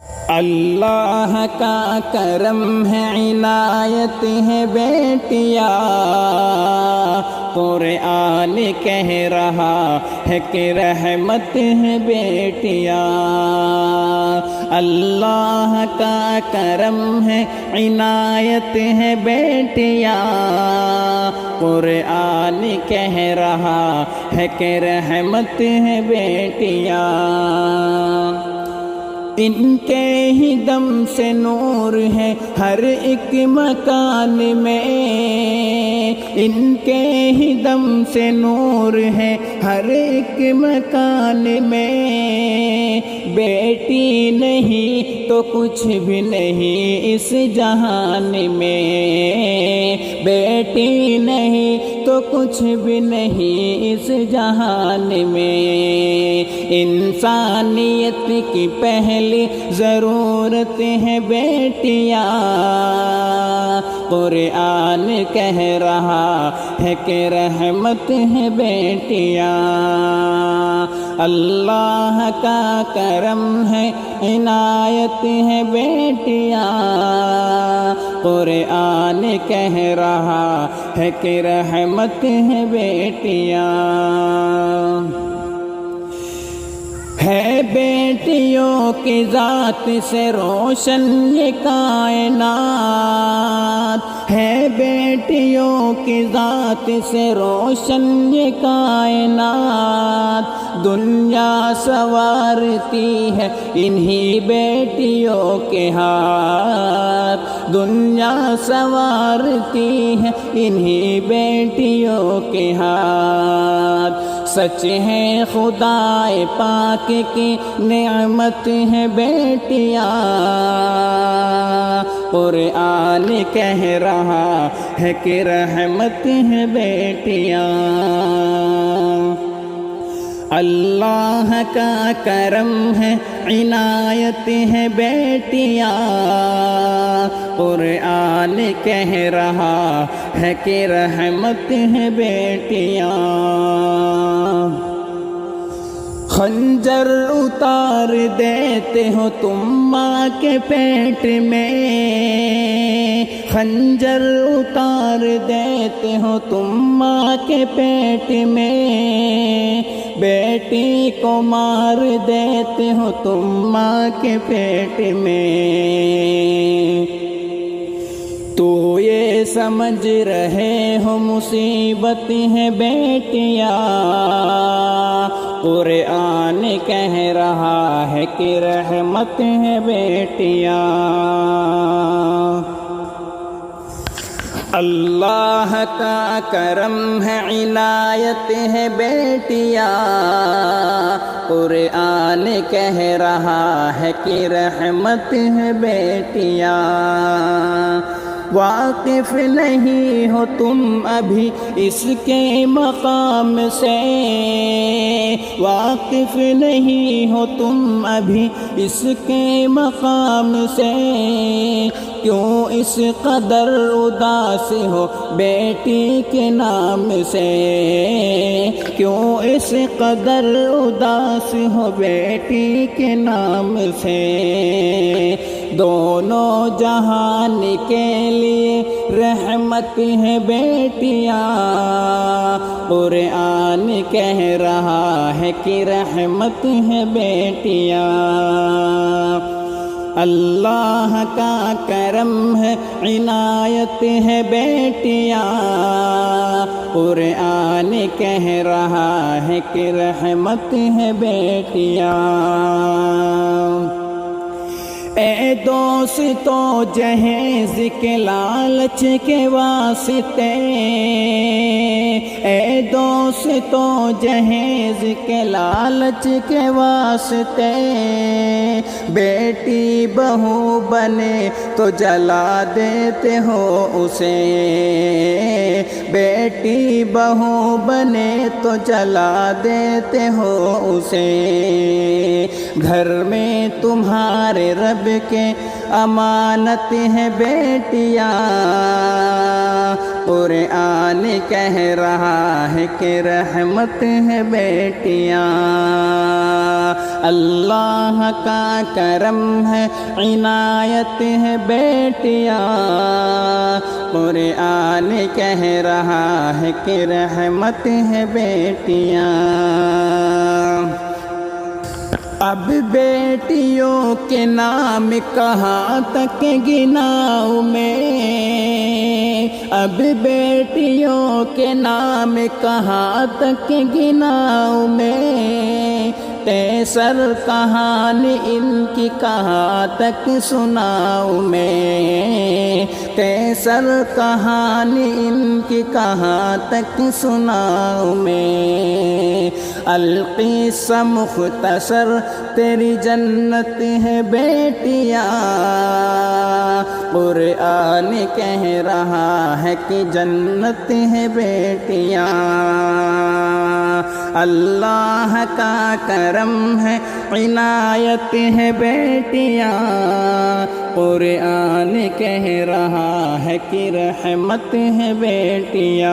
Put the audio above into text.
اللہ کا کرم ہے عنایت ہے بیٹیا، قرآن کہہ رہا ہے کہ رحمت ہے بیٹیا۔ اللہ کا کرم ہے عنایت ہے بیٹیا، قرآن کہہ رہا ہے کہ رحمت ہے بیٹیا۔ ان کے ہی دم سے نور ہے ہر ایک مکان میں، ان کے ہی دم سے نور ہے ہر ایک مکان میں۔ بیٹی نہیں تو کچھ بھی نہیں اس جہان میں، بیٹی نہیں تو کچھ بھی نہیں اس جہان میں۔ انسانیت کی پہلی ضرورت ہے بیٹیا، قرآن کہہ رہا ہے کہ رحمت ہے بیٹیا۔ اللہ کا کرم ہے عنایت ہے بیٹیا، قرآن کہہ رہا ہے کہ رحمت ہے بیٹیا۔ ہے بیٹیوں کی ذات سے روشن یہ کائنات، ہے بیٹیوں کی ذات سے روشن یہ کائنات۔ دنیا سنوارتی ہے انہی بیٹیوں کے ہاتھ، دنیا سنوارتی ہے انہی بیٹیوں کے ہاتھ۔ سچ ہے خدا پاک کی نعمت ہے بیٹیا، قرآن کہہ رہا ہے کہ رحمت ہے بیٹیا۔ اللہ کا کرم ہے عنایت ہے بیٹیا، قرآن کہہ رہا ہے کہ رحمت ہے بیٹیا۔ خنجر اتار دیتے ہو تم ماں کے پیٹ میں، خنجر اتار دیتے ہو تم ماں کے پیٹ میں، بیٹی کو مار دیتے ہو تم ماں کے پیٹ میں۔ تو یہ سمجھ رہے ہو مصیبت ہے بیٹیا، قرآن کہہ رہا ہے کہ رحمت ہے بیٹیا۔ اللہ کا کرم ہے عنایت ہے بیٹیا، قرآن کہہ رہا ہے کہ رحمت ہے بیٹیا۔ واقف نہیں ہو تم ابھی اس کے مقام سے، واقف نہیں ہو تم ابھی اس کے مقام سے، کیوں اس قدر اداس ہو بیٹی کے نام سے، کیوں اس قدر اداس ہو بیٹی کے نام سے۔ دونوں جہان کے لیے رحمت ہے بیٹیا، قرآن کہہ رہا ہے کہ رحمت ہے بیٹیا۔ اللہ کا کرم ہے عنایت ہے بیٹیا، قرآن کہہ رہا ہے کہ رحمت ہے بیٹیا۔ اے دوستو جہیز کے لالچ کے واسطے، اے دوستو جہیز کے لالچ کے واسطے، بیٹی بہو بنے تو جلا دیتے ہو اسے، بیٹی بہو بنے تو جلا دیتے ہو اسے۔ گھر میں تمہارے رب کے امانت ہے بیٹیاں، قرآن کہہ رہا ہے کہ رحمت ہے بیٹیاں، اللہ کا کرم ہے عنایت ہے بیٹیاں، قرآن کہہ رہا ہے کہ رحمت ہے بیٹیاں۔ اب بیٹیوں کے نام کہاں تک گناؤں میں، اب بیٹیوں کے نام کہاں تک گناؤں میں، تیسر کہانی ان کی کہاں تک سناؤں میں، تیسر کہانی ان کی کہاں تک سناؤں میں، القصہ مختصر تیری جنت ہے بیٹیاں، قرآن کہہ رہا ہے کہ جنت ہے بیٹیاں، اللہ کا کرم ہے عنایت ہے بیٹیاں، قرآن کہہ رہا ہے کہ رحمت ہے بیٹیاں۔